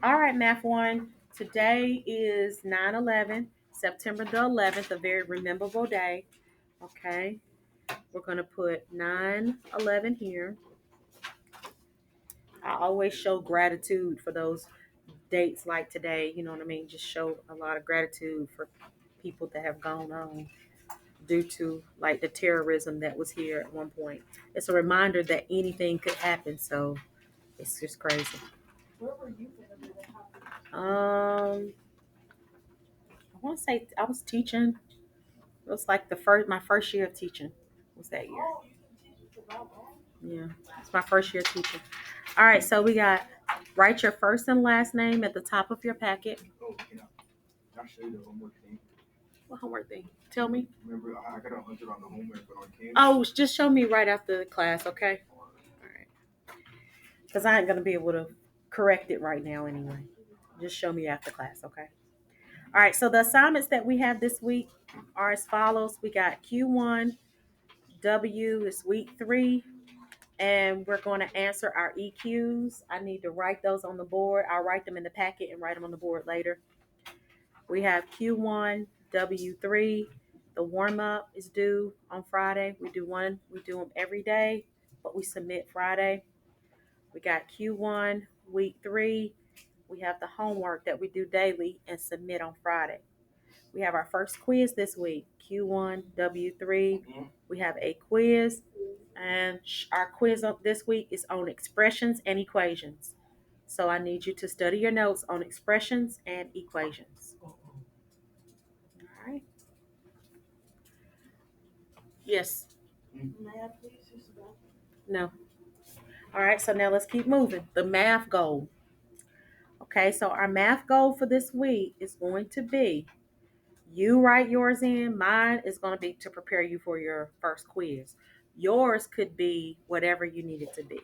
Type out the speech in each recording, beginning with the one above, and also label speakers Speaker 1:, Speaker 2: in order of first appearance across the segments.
Speaker 1: All right, Math 1. Today is 9/11, September the 11th, a very memorable day. Okay. We're going to put 9/11 here. I always show gratitude for those dates like today. You know what I mean? Just show a lot of gratitude for people that have gone on due to like the terrorism that was here at one point. It's a reminder that anything could happen. So it's just crazy.
Speaker 2: Where were you when it happened?
Speaker 1: I want to say I was teaching. It was like my first year of teaching was that year.
Speaker 2: Oh, you've been teaching for that long?
Speaker 1: Yeah, it's my first year teaching. All right, so we got write your first and last name at the top of your packet.
Speaker 2: Oh, yeah. I'll show you the homework thing.
Speaker 1: What homework thing? Tell me.
Speaker 2: Remember, I got 100 on the homework, but on Canvas.
Speaker 1: Oh, just show me right after the class, okay? All right. Because I ain't gonna be able to correct it right now anyway. Just show me after class, okay? All right. So the assignments that we have this week are as follows. We got Q1W is week 3. And we're going to answer our EQs. I need to write those on the board. I'll write them in the packet and write them on the board later. We have Q1W3. The warm up is due on Friday. We do them every day, but we submit Friday. We got Q1 week 3. We have the homework that we do daily and submit on Friday. We have our first quiz this week, Q1W3. We have a quiz, and our quiz this week is on expressions and equations. So I need you to study your notes on expressions and equations. All right. Yes.
Speaker 2: Math, please.
Speaker 1: No. All right. So now let's keep moving. The math goal. Okay. So our math goal for this week is going to be you write yours in. Mine is going to be to prepare you for your first quiz. Yours could be whatever you need it to be.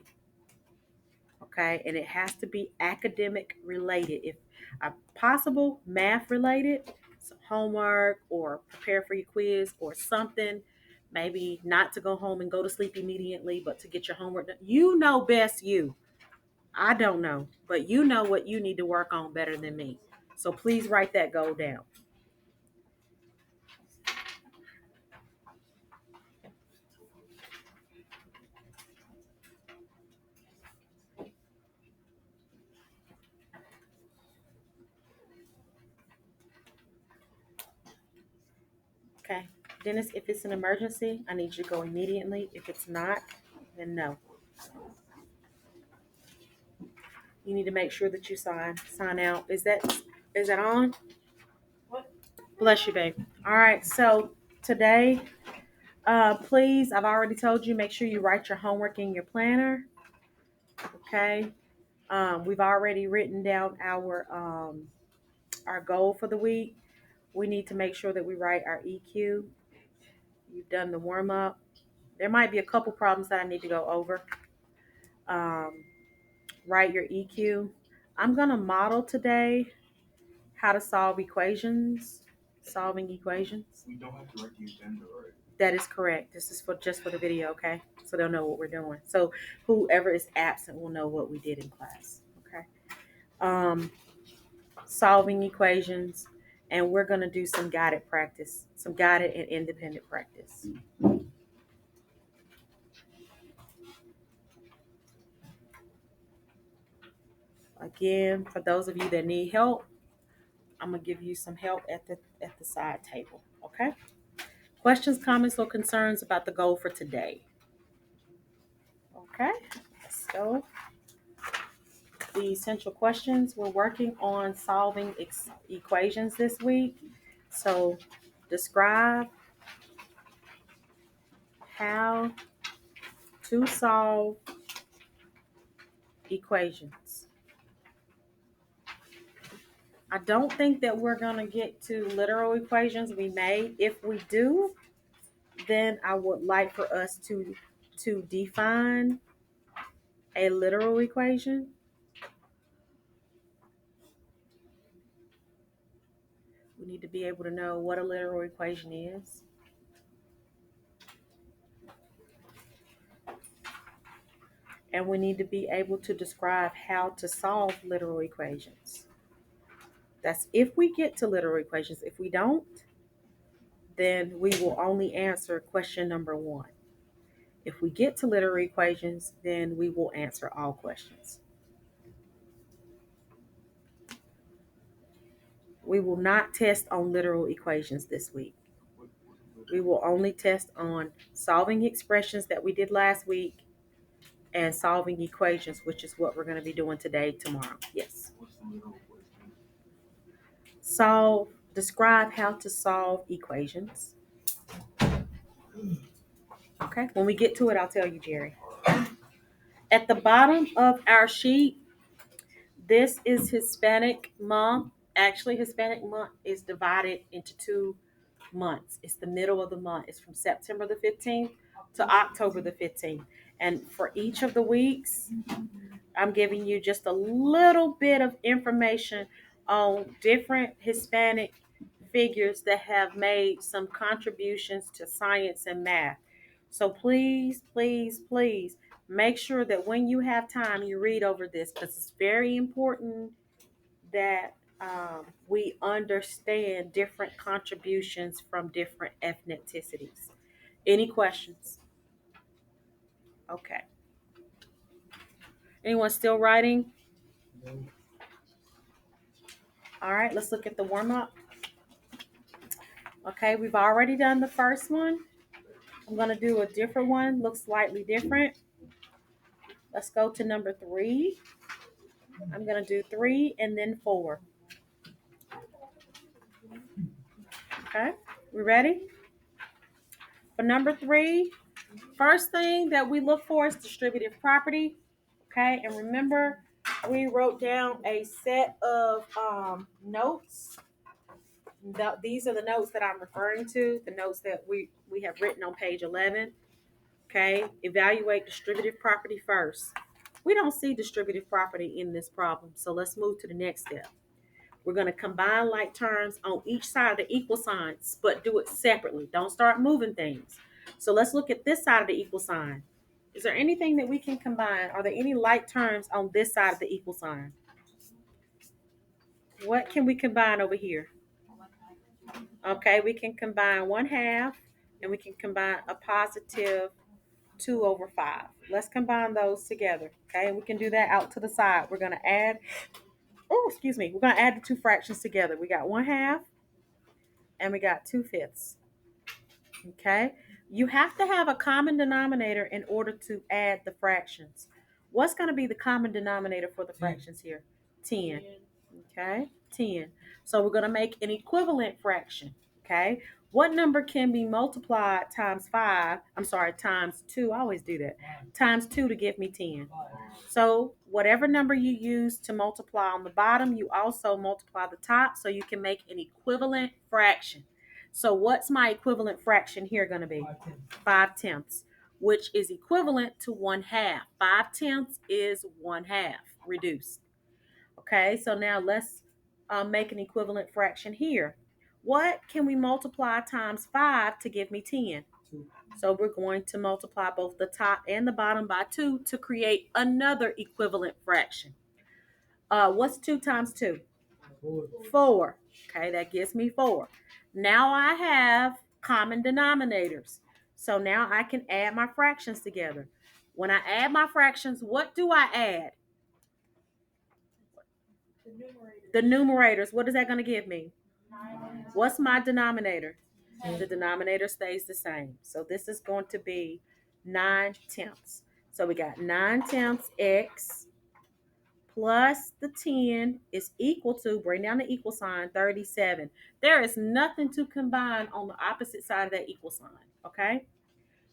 Speaker 1: Okay, and it has to be academic related. If possible, math related, some homework or prepare for your quiz or something. Maybe not to go home and go to sleep immediately, but to get your homework done. You know best you. I don't know, but you know what you need to work on better than me. So please write that goal down. Okay. Dennis, if it's an emergency, I need you to go immediately. If it's not, then no. You need to make sure that you sign out. Is that on?
Speaker 2: What?
Speaker 1: Bless you, babe. All right. So today, please, I've already told you, make sure you write your homework in your planner. Okay. We've already written down our goal for the week. We need to make sure that we write our EQ. You've done the warm up. There might be a couple problems that I need to go over. Um, Write your EQ. I'm going to model today how to solve equations, solving equations.
Speaker 2: We don't have to write the agenda, right?
Speaker 1: That is correct. This is for just for the video, okay? So they'll know what we're doing. So whoever is absent will know what we did in class, okay? Um, Solving equations, and we're going to do some guided practice, some guided and independent practice. Again, for those of you that need help, I'm gonna give you some help at the side table. Okay. Questions, comments, or concerns about the goal for today? Okay. Let's go. The essential questions. We're working on solving equations this week. So, describe how to solve equations. I don't think that we're going to get to literal equations. We may. If we do, then I would like for us to define a literal equation. We need to be able to know what a literal equation is. And we need to be able to describe how to solve literal equations. That's if we get to literal equations. If we don't, then we will only answer question number 1. If we get to literal equations, then we will answer all questions. We will not test on literal equations this week. We will only test on solving expressions that we did last week and solving equations, which is what we're going to be doing today, tomorrow. Yes. Describe how to solve equations. Okay, when we get to it, I'll tell you, Jerry. At the bottom of our sheet, this is Hispanic month. Actually, Hispanic month is divided into 2 months. It's the middle of the month. It's from September the 15th to October the 15th. And for each of the weeks, I'm giving you just a little bit of information on different Hispanic figures that have made some contributions to science and math. So please, please, please make sure that when you have time, you read over this because it's very important that we understand different contributions from different ethnicities. Any questions? Okay. Anyone still writing? All right, let's look at the warm up. Okay, we've already done the first one. I'm going to do a different one, looks slightly different. Let's go to number 3. I'm going to do 3 and then 4. Okay, we ready? For number 3, first thing that we look for is distributive property. Okay, and remember, we wrote down a set of notes. These are the notes that I'm referring to, the notes that we have written on page 11. Okay, evaluate distributive property first. We don't see distributive property in this problem, so let's move to the next step. We're going to combine like terms on each side of the equal signs, but do it separately. Don't start moving things. So let's look at this side of the equal sign. Is there anything that we can combine? Are there any like terms on this side of the equal sign? What can we combine over here? Okay, we can combine 1/2 and we can combine a positive 2/5. Let's combine those together. Okay, and we can do that out to the side. We're going to add, we're going to add the 2 fractions together. We got 1/2 and we got 2/5. Okay, you have to have a common denominator in order to add the fractions. What's going to be the common denominator for the fractions here? 10. Okay, 10. So we're going to make an equivalent fraction. Okay, what number can be multiplied times 5? I'm sorry, times 2. I always do that. Times 2 to give me 10. So whatever number you use to multiply on the bottom, you also multiply the top so you can make an equivalent fraction. So what's my equivalent fraction here going to be? 5/10, which is equivalent to 1/2. 5/10 is 1/2 reduced. Okay, so now let's make an equivalent fraction here. What can we multiply times 5 to give me 10? 2. So we're going to multiply both the top and the bottom by 2 to create another equivalent fraction. What's 2 times 2? 4. Okay, that gives me 4. Now I have common denominators. So now I can add my fractions together. When I add my fractions, what do I add? The numerators. What is that going to give me? What's my denominator? The denominator stays the same. So this is going to be 9/10. So we got 9/10 x plus the 10 is equal to, bring down the equal sign, 37. There is nothing to combine on the opposite side of that equal sign, okay?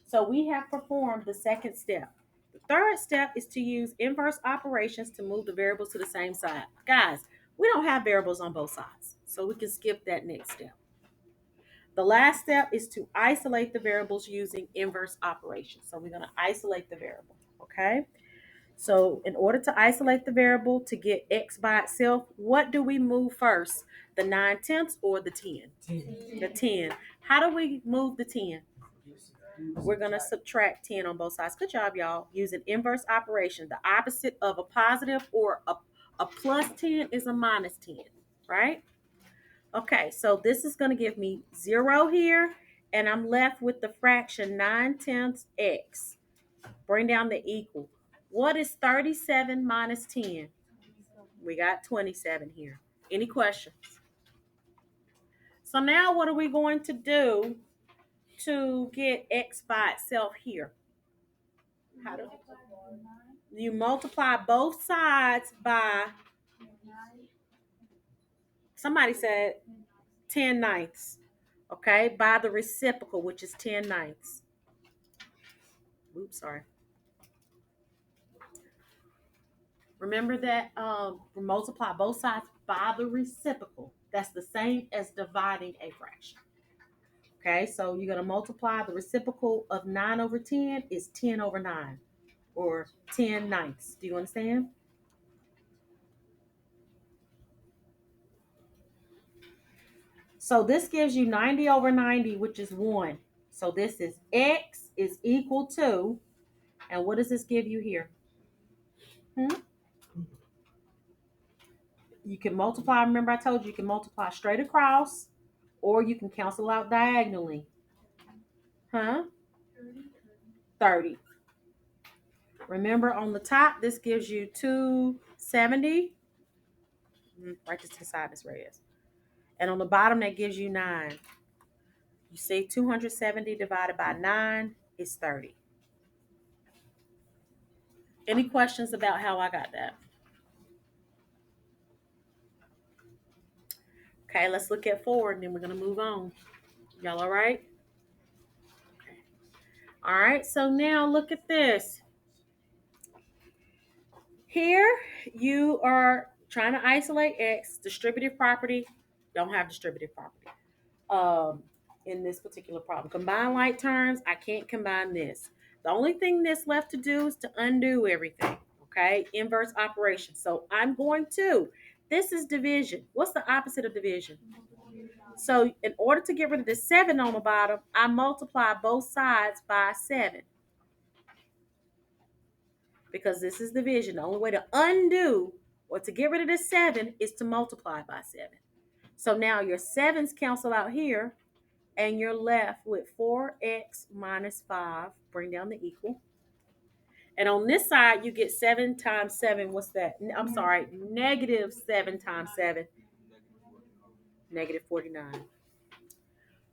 Speaker 1: So we have performed the second step. The third step is to use inverse operations to move the variables to the same side. Guys, we don't have variables on both sides, so we can skip that next step. The last step is to isolate the variables using inverse operations. So we're going to isolate the variable, okay? So in order to isolate the variable to get x by itself, what do we move first? The 9/10 or the 10? 10. The 10. How do we move the 10? We're going to subtract 10 on both sides. Good job, y'all. Using inverse operation. The opposite of a positive or a plus 10 is a minus 10, right? Okay, so this is going to give me 0 here, and I'm left with the fraction 9/10 x. Bring down the equal. What is 37 minus 10? We got 27 here. Any questions? So now what are we going to do to get x by itself here? How do you multiply both sides by, somebody said 10 ninths, okay, by the reciprocal, which is 10 ninths. Oops, sorry. Remember that multiply both sides by the reciprocal. That's the same as dividing a fraction. Okay, so you're going to multiply the reciprocal of 9 over 10 is 10 over 9, or 10 ninths. Do you understand? So this gives you 90 over 90, which is 1. So this is x is equal to, and what does this give you here? You can multiply. Remember I told you can multiply straight across, or you can cancel out diagonally. 30. Remember on the top, this gives you 270. Right to the side, this right is. And on the bottom, that gives you 9. You see 270 divided by 9 is 30. Any questions about how I got that? Okay, let's look at 4, and then we're going to move on. Y'all all right? Okay. All right, so now look at this. Here, you are trying to isolate x. Distributive property, don't have distributive property in this particular problem. Combine like terms, I can't combine this. The only thing that's left to do is to undo everything, okay? Inverse operation. So I'm going to, this is division. What's the opposite of division? So in order to get rid of the 7 on the bottom, I multiply both sides by 7. Because this is division. The only way to undo or to get rid of the 7 is to multiply by 7. So now your 7's cancel out here, and you're left with 4x minus 5. Bring down the equal. And on this side, you get 7 times 7. What's that? I'm sorry, negative 7 times 7. Negative 49.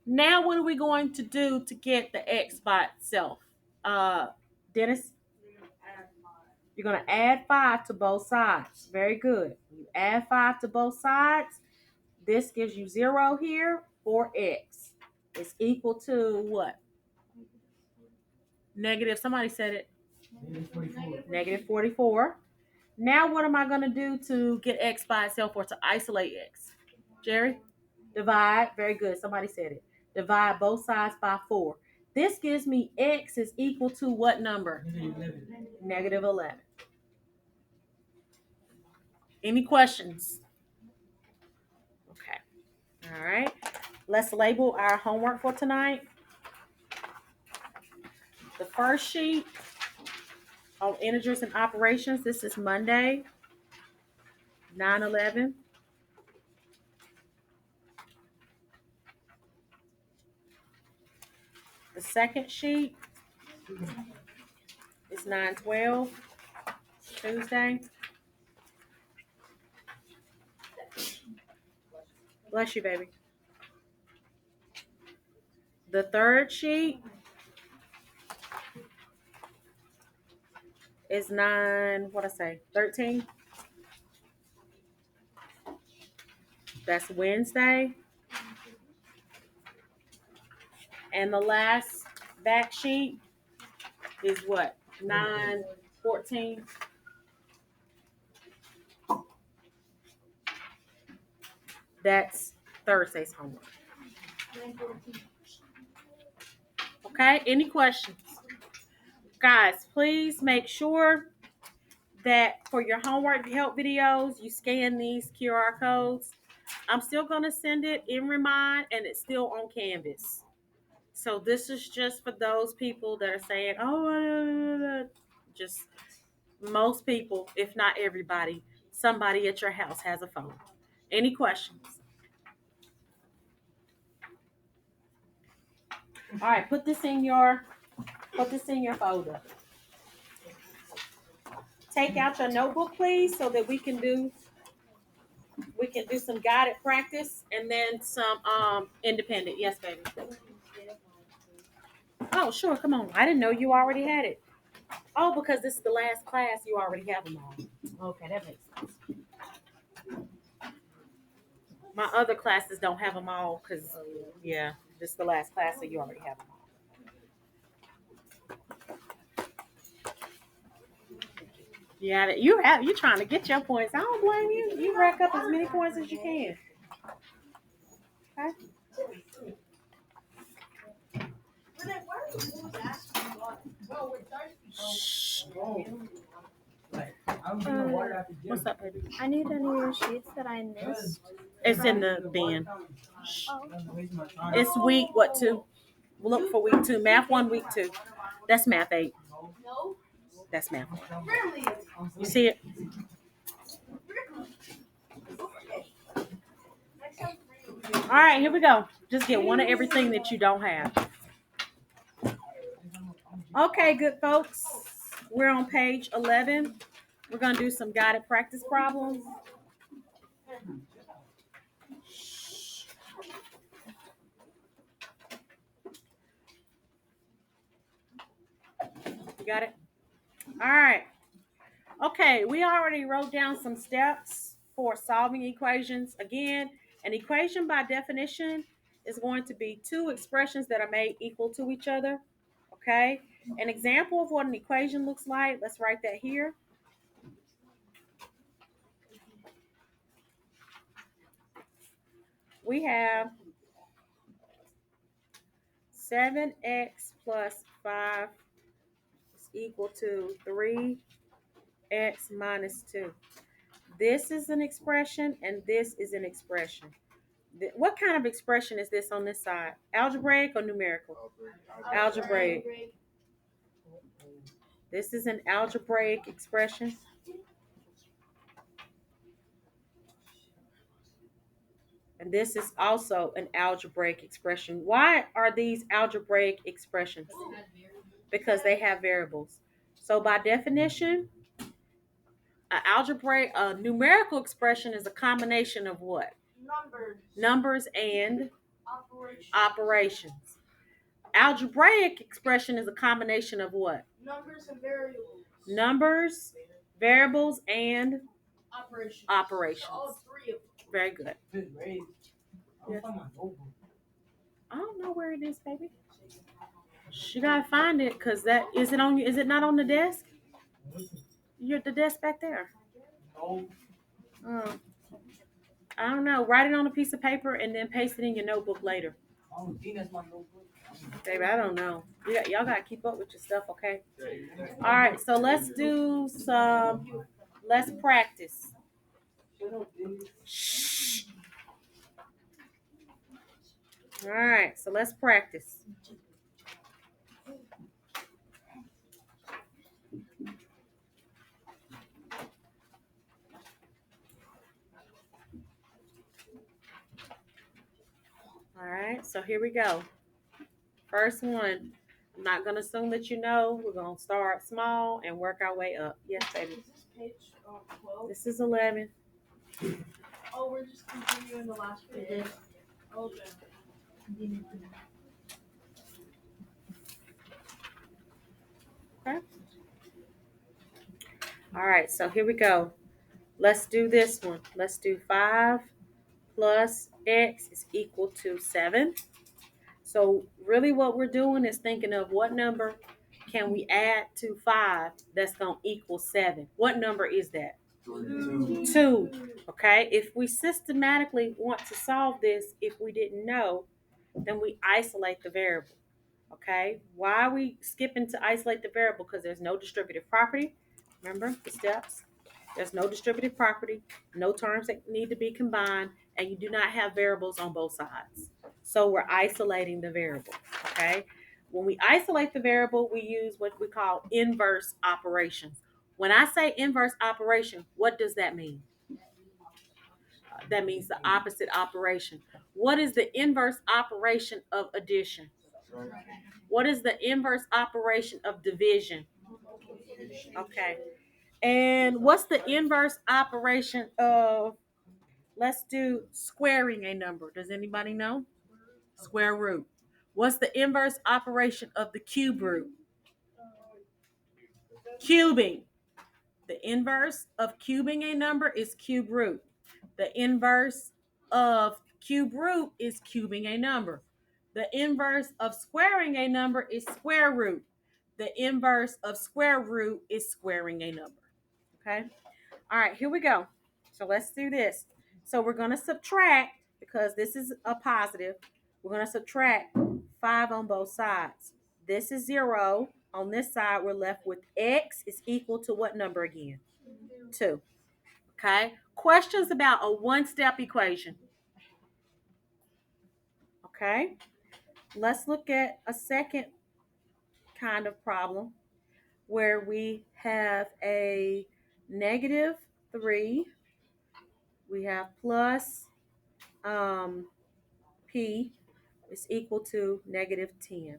Speaker 1: Now what are we going to do to get the x by itself? Dennis? You're going to add 5 to both sides. Very good. You add 5 to both sides. This gives you 0 here. 4x is equal to what? Negative, somebody said it. Negative 44. Now what am I going to do to get x by itself, or to isolate x? Jerry? Divide. Very good. Somebody said it. Divide both sides by 4. This gives me x is equal to what number? Negative 11. Any questions? Okay. All right. Let's label our homework for tonight. The first sheet on integers and operations, this is Monday, 9/11. The second sheet is 9/12, Tuesday. Bless you, baby. The third sheet is 13. That's Wednesday. And the last back sheet is what? 9/14. That's Thursday's homework. Okay, any questions? Guys, please make sure that for your homework help videos, you scan these QR codes. I'm still going to send it in Remind, and it's still on Canvas. So this is just for those people that are saying, oh, just most people, if not everybody, somebody at your house has a phone. Any questions? All right, put this in your folder. Take out your notebook, please, so that we can do some guided practice and then some independent. Yes, baby. Oh, sure. Come on. I didn't know you already had it. Oh, because this is the last class, you already have them all. Okay, that makes sense. My other classes don't have them all because, yeah, this is the last class, so you already have them all. Yeah, you're trying to get your points. I don't blame you. You rack up as many points as you can. Okay. What's up, baby?
Speaker 3: I need any receipts that I missed.
Speaker 1: It's in the bin.
Speaker 3: Oh.
Speaker 1: It's week what 2? We'll look for week 2. Math 1, week 2. That's math 8. That's math 8. You see it? All right, here we go. Just get one of everything that you don't have. Okay, good folks. We're on page 11. We're going to do some guided practice problems. You got it? All right. Okay, we already wrote down some steps for solving equations. Again, an equation by definition is going to be two expressions that are made equal to each other. Okay, an example of what an equation looks like, let's write that here. We have 7x plus 5 is equal to 3x minus 2. This is an expression and this is an expression. What kind of expression is this on this side? Algebraic or numerical? Algebraic. This is an algebraic expression. And this is also an algebraic expression. Why are these algebraic expressions? Because they have variables. So by definition, a numerical expression is a combination of what? Numbers and operations. Algebraic expression is a combination of what?
Speaker 2: Numbers and variables.
Speaker 1: Numbers, variables, and operations.
Speaker 2: All three of them.
Speaker 1: Very good. Yes. I don't know where it is, baby. You gotta find it, cause that is it on you. Is it not on the desk? You're at the desk back there. I don't know. Write it on a piece of paper and then paste it in your notebook later. Baby, I don't know. Y'all gotta keep up with your stuff, okay? All right, so let's practice. Shh. All right, so let's practice. All right, so here we go. First one. I'm not going to assume that you know. We're going to start small and work our way up. Yes, baby.
Speaker 2: Is this page 12?
Speaker 1: This is 11.
Speaker 2: Oh, we're just continuing the last page. Okay.
Speaker 1: Okay. All right, so here we go. Let's do this one. Let's do 5 plus x is equal to 7. So really what we're doing is thinking of what number can we add to 5 that's going to equal 7. What number is that? 2. Okay, if we systematically want to solve this, if we didn't know, then we isolate the variable. Okay, why are we skipping to isolate the variable? Because there's no distributive property. Remember the steps? There's no distributive property, no terms that need to be combined, and you do not have variables on both sides. So we're isolating the variable, okay? When we isolate the variable, we use what we call inverse operations. When I say inverse operation, what does that mean? That means the opposite operation. What is the inverse operation of addition? What is the inverse operation of division? Okay. And what's the inverse operation of, let's do squaring a number. Does anybody know? Square root. What's the inverse operation of the cube root? Cubing. The inverse of cubing a number is cube root. The inverse of cube root is cubing a number. The inverse of squaring a number is square root. The inverse of square root is squaring a number. Okay? All right, here we go. So let's do this. So we're going to subtract, because this is a positive. We're going to subtract 5 on both sides. This is 0. On this side, we're left with x is equal to what number again? 2. Okay? Questions about a one-step equation. Okay? Let's look at a second kind of problem where we have a negative 3. We have plus P is equal to negative 10.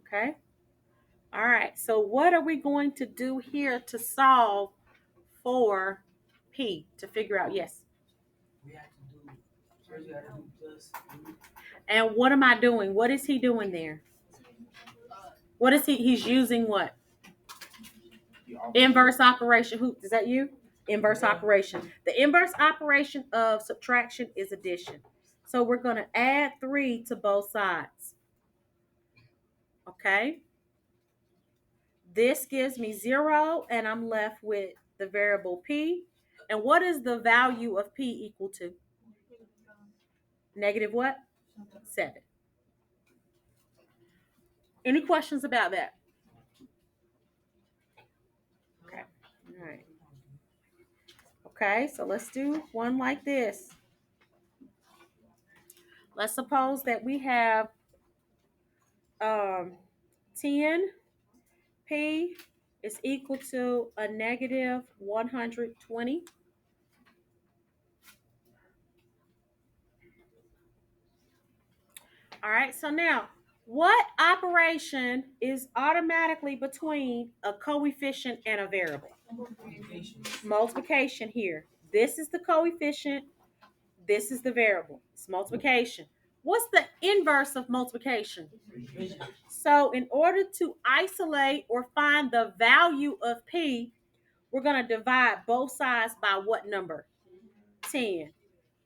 Speaker 1: Okay? All right. So what are we going to do here to solve for P to figure out? Yes.
Speaker 2: We have to do, first we have to do plus.
Speaker 1: And what am I doing? What is he doing there? What is he? He's using what? Inverse operation. Who is that? You? Inverse operation. The inverse operation of subtraction is addition. So we're going to add 3 to both sides. Okay? This gives me 0, and I'm left with the variable P. And what is the value of P equal to? Negative what? 7. Any questions about that? Okay. All right. Okay, so let's do one like this. Let's suppose that we have 10 P is equal to a negative 120. All right, so now what operation is automatically between a coefficient and a variable? Multiplication here. This is the coefficient. This is the variable. It's multiplication. What's the inverse of multiplication? So in order to isolate or find the value of P, we're going to divide both sides by what number? 10.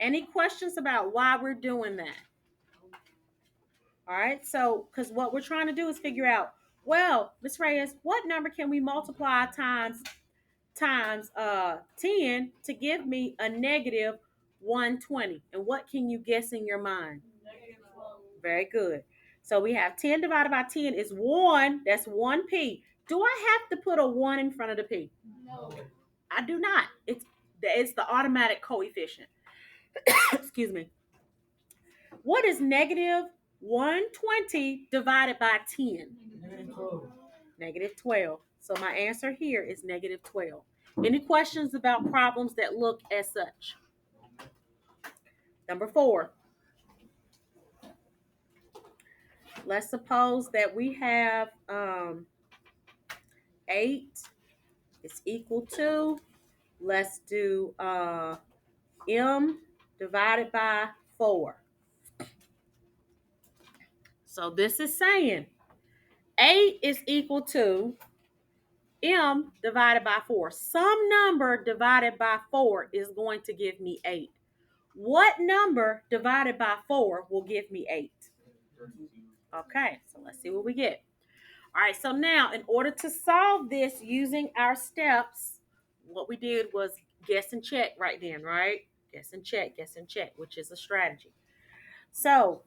Speaker 1: Any questions about why we're doing that? All right, so because what we're trying to do is figure out, well, Miss Reyes, what number can we multiply times 10 to give me a negative 120? And what can you guess in your mind? Very good. So we have 10 divided by 10 is 1. That's 1P. Do I have to put a 1 in front of the P?
Speaker 2: No.
Speaker 1: I do not. It's the automatic coefficient. Excuse me. What is negative 120 divided by 10? Negative 12. So my answer here is negative 12. Any questions about problems that look as such? Number 4. Let's suppose that we have 8 is equal to, let's do M divided by 4. So this is saying 8 is equal to M divided by 4. Some number divided by 4 is going to give me 8. What number divided by 4 will give me 8? Okay, so let's see what we get. All right, so now in order to solve this using our steps, what we did was guess and check right then, right? Guess and check, which is a strategy. So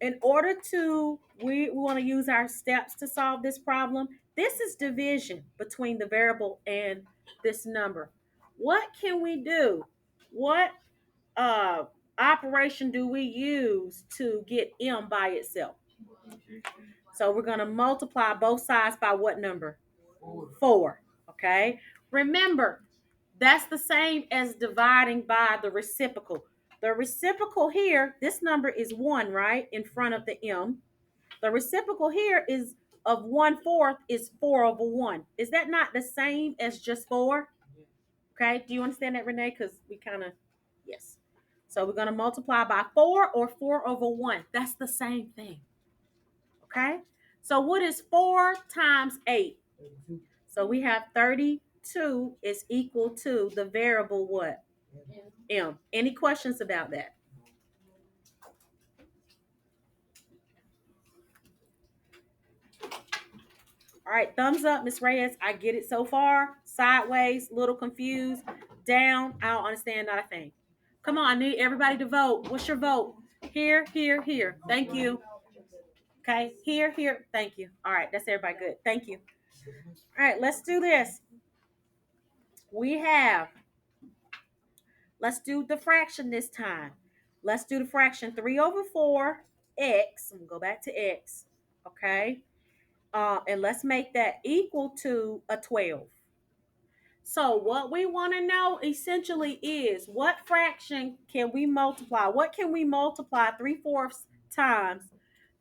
Speaker 1: in order to, we want to use our steps to solve this problem. This is division between the variable and this number. What can we do? What operation do we use to get m by itself? So we're going to multiply both sides by what number? 4. Okay. Remember, that's the same as dividing by the reciprocal. The reciprocal here, this number is 1, right? In front of the m. The reciprocal here is of 1/4 is 4/1. Is that not the same as just 4? Okay. Do you understand that, Renee? Because we kind of, yes. So we're going to multiply by 4 or 4/1. That's the same thing. Okay. So what is 4 times 8? So we have 32 is equal to the variable what? M. Any questions about that? All right, thumbs up, Miss Reyes. I get it so far. Sideways, little confused. Down, I don't understand not a thing. Come on, I need everybody to vote. What's your vote? Here, here, here. Thank you. Okay, here, here. Thank you. All right, that's everybody good. Thank you. All right, let's do this. Let's do the fraction this time. Let's do the fraction 3/4 x. I'm going to go back to x. Okay. And let's make that equal to a 12. So what we want to know essentially is what fraction can we multiply? What can we multiply 3/4 times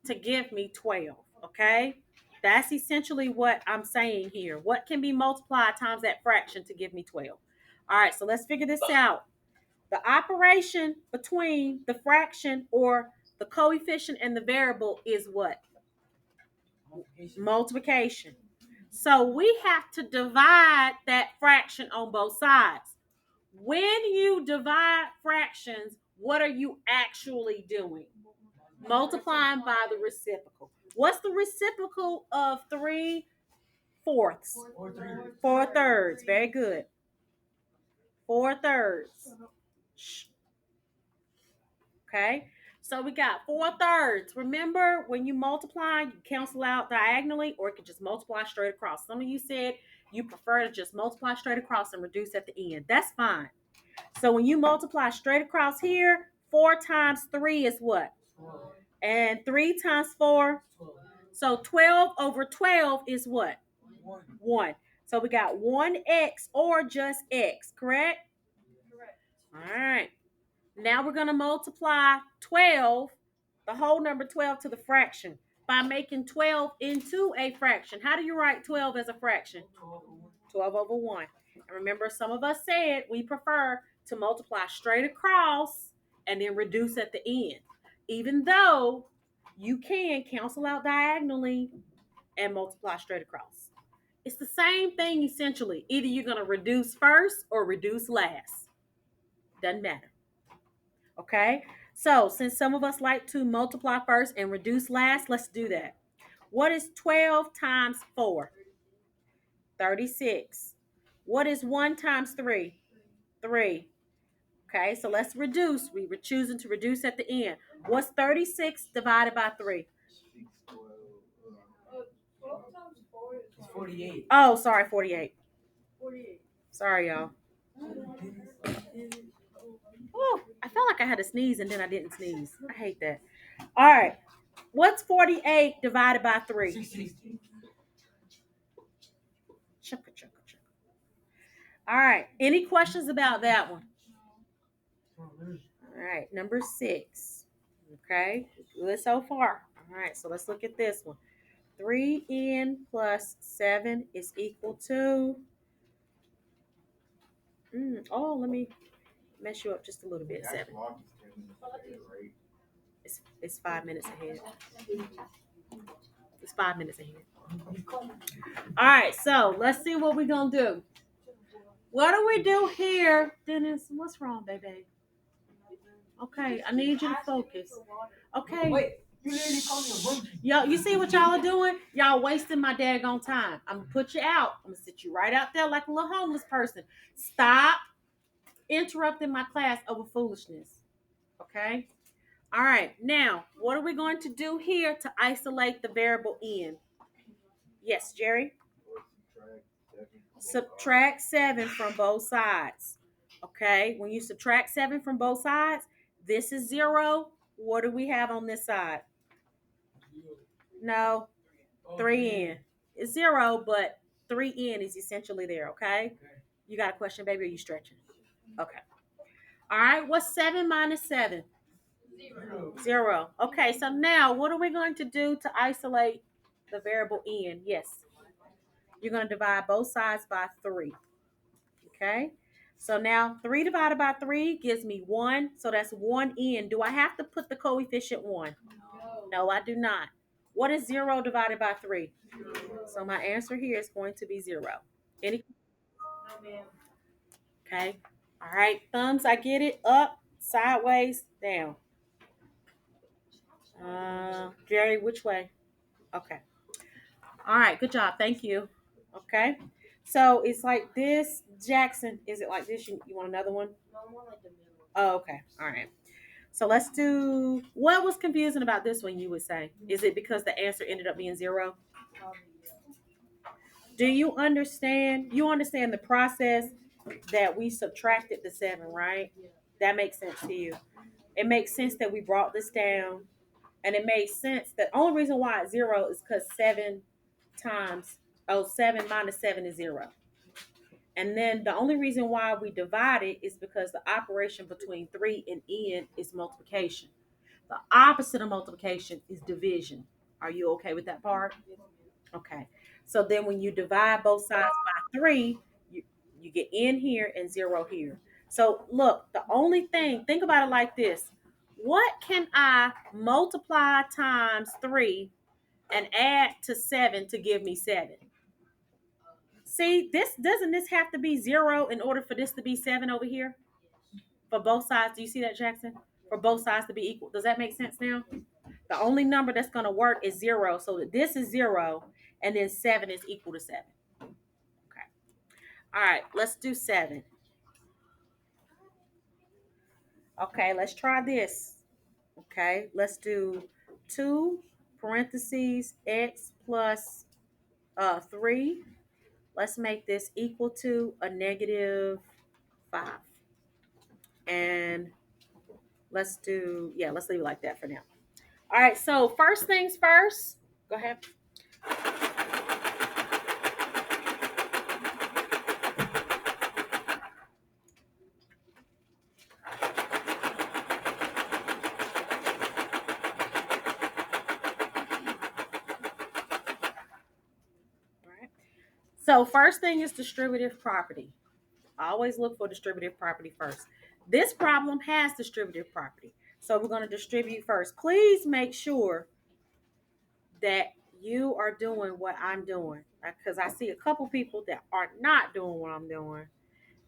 Speaker 1: to give me 12? Okay. That's essentially what I'm saying here. What can be multiplied times that fraction to give me 12? All right, so let's figure this out. The operation between the fraction or the coefficient and the variable is what? Multiplication. So we have to divide that fraction on both sides. When you divide fractions, what are you actually doing? Multiplying by the reciprocal. What's the reciprocal of 3/4? 4/3. Very good. 4/3. Okay, so we got 4/3. Remember, when you multiply, you cancel out diagonally, or it could just multiply straight across. Some of you said you prefer to just multiply straight across and reduce at the end. That's fine. So when you multiply straight across here, 4 times 3 is what? And 3 times 4. So 12/12 is what? 1. So we got 1x or just x, correct?
Speaker 2: Correct.
Speaker 1: All right. Now we're going to multiply 12, the whole number 12 to the fraction by making 12 into a fraction. How do you write 12 as a fraction? 12/1. And remember, some of us said we prefer to multiply straight across and then reduce at the end. Even though you can cancel out diagonally and multiply straight across. It's the same thing essentially. Either you're going to reduce first or reduce last. Doesn't matter. Okay, so since some of us like to multiply first and reduce last, let's do that. What is 12 times 4? 36. What is 1 times 3? 3. Okay, so let's reduce. We were choosing to reduce at the end. What's 36 divided by 3?
Speaker 2: 12 times 4 is
Speaker 4: 48.
Speaker 1: Oh, sorry, 48.
Speaker 2: 48.
Speaker 1: Sorry, y'all. Oh, I felt like I had to sneeze and then I didn't sneeze. I hate that. All right. What's 48 divided by 3?
Speaker 4: 60.
Speaker 1: Chugga, chugga, chugga. All right. Any questions about that one? All right. Number 6. Okay. Good so far. All right. So let's look at this one. 3n plus 7 is equal to. Let me mess you up just a little bit. 7. It's 5 minutes ahead. It's 5 minutes ahead. All right, so let's see what we're going to do. What do we do here, Dennis? What's wrong, baby? Okay, I need you to focus. Okay.
Speaker 4: Wait, you literally called me a monkey.
Speaker 1: Yo, you see what y'all are doing? Y'all wasting my daggone time. I'm going to put you out. I'm going to sit you right out there like a little homeless person. Stop interrupting my class over foolishness. Okay? All right, now, what are we going to do here to isolate the variable n? Yes, Jerry? Subtract 7 from both sides. Okay, when you subtract 7 from both sides, This is 0. What do we have on this side? No, 3n. It's 0, but 3n is essentially there, okay? You got a question, baby, or are you stretching? Okay. All right, what's 7 minus 7? 0. Okay, so now what are we going to do to isolate the variable n? Yes. You're going to divide both sides by 3. Okay? So now 3 divided by 3 gives me 1. So that's 1n. Do I have to put the coefficient 1? No, I do not. What is 0 divided by 3? So my answer here is going to be 0. Any? Okay. All right. Thumbs, I get it. Up, sideways, down. Jerry, which way? Okay. All right. Good job. Thank you. Okay. So it's like this. Jackson, is it like this? You want another one?
Speaker 2: No, more like the middle.
Speaker 1: Oh, okay. All right. So let's do, what was confusing about this one, you would say? Is it because the answer ended up being 0? Do you understand? You understand the process that we subtracted the 7, right? That makes sense to you. It makes sense that we brought this down. And it made sense that the only reason why it's 0 is because 7 minus 7 is 0. And then the only reason why we divide it is because the operation between 3 and n is multiplication. The opposite of multiplication is division. Are you okay with that part? Okay. So then when you divide both sides by 3, you get n here and 0 here. So look, the only thing, think about it like this. What can I multiply times 3 and add to 7 to give me 7? See, doesn't this have to be 0 in order for this to be 7 over here? For both sides. Do you see that, Jackson? For both sides to be equal. Does that make sense now? The only number that's going to work is 0. So this is 0, and then 7 is equal to 7. Okay. All right, let's do 7. Okay, let's try this. Okay, let's do 2 parentheses x plus 3. Let's make this equal to a negative 5. And let's leave it like that for now. All right, so first things first. Go ahead. All right. So first thing is distributive property. I always look for distributive property first. This problem has distributive property. So we're going to distribute first. Please make sure that you are doing what I'm doing, because I see a couple people that are not doing what I'm doing.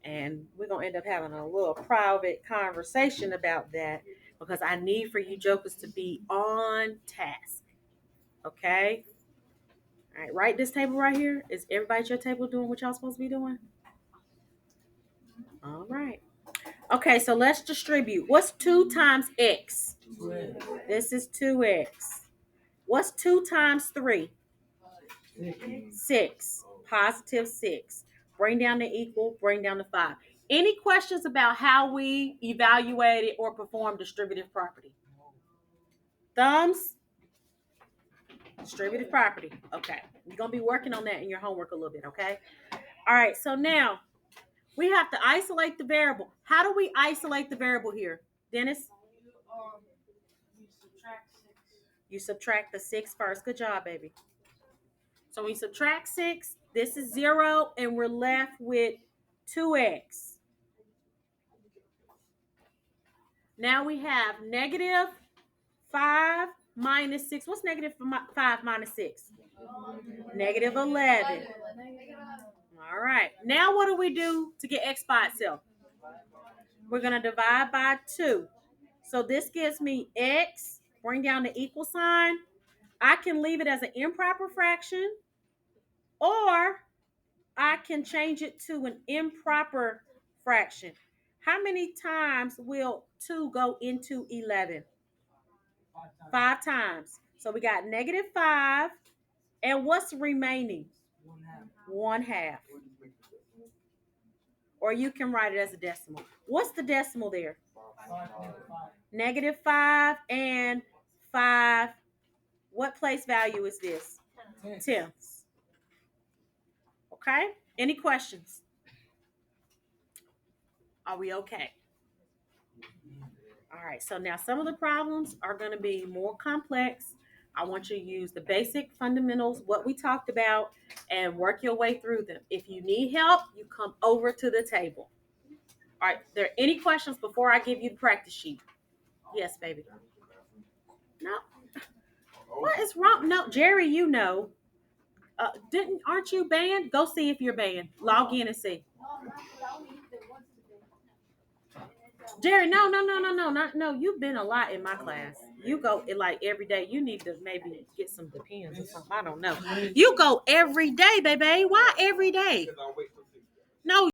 Speaker 1: And we're going to end up having a little private conversation about that, because I need for you jokers to be on task. Okay? All right, right, this table right here. Is everybody at your table doing what y'all supposed to be doing? All right. Okay, so let's distribute. What's 2 times x? This is 2x. What's 2 times 3? 6. Positive 6. Bring down the equal, bring down the 5. Any questions about how we evaluated or performed distributive property? Thumbs? Distributive property. Okay. You're going to be working on that in your homework a little bit, okay? All right, so now we have to isolate the variable. How do we isolate the variable here? Dennis?
Speaker 2: You subtract 6.
Speaker 1: You subtract the 6 first. Good job, baby. So we subtract 6. This is 0, and we're left with 2x. Now we have negative 5 minus 6. What's negative 5 minus 6? Negative 11. All right. Now what do we do to get x by itself? We're going to divide by 2. So this gives me x. Bring down the equal sign. I can leave it as an improper fraction, or I can change it to an improper fraction. How many times will 2 go into 11? 5 times. So we got negative 5. And what's remaining? 1/2. Or you can write it as a decimal. What's the decimal there? -5 and 5. What place value is this? Tenths. Okay? Any questions? Are we okay? All right, so now some of the problems are going to be more complex. I want you to use the basic fundamentals, what we talked about, and work your way through them. If you need help, you come over to the table. All right, there any questions before I give you the practice sheet? Yes, baby. No. What is wrong? No, Jerry, you know. Aren't you banned? Go see if you're banned. Log in and see. Jerry, no. You've been a lot in my class. You go like every day. You need to maybe get some Depends or something. I don't know. You go every day, baby. Why every day? No.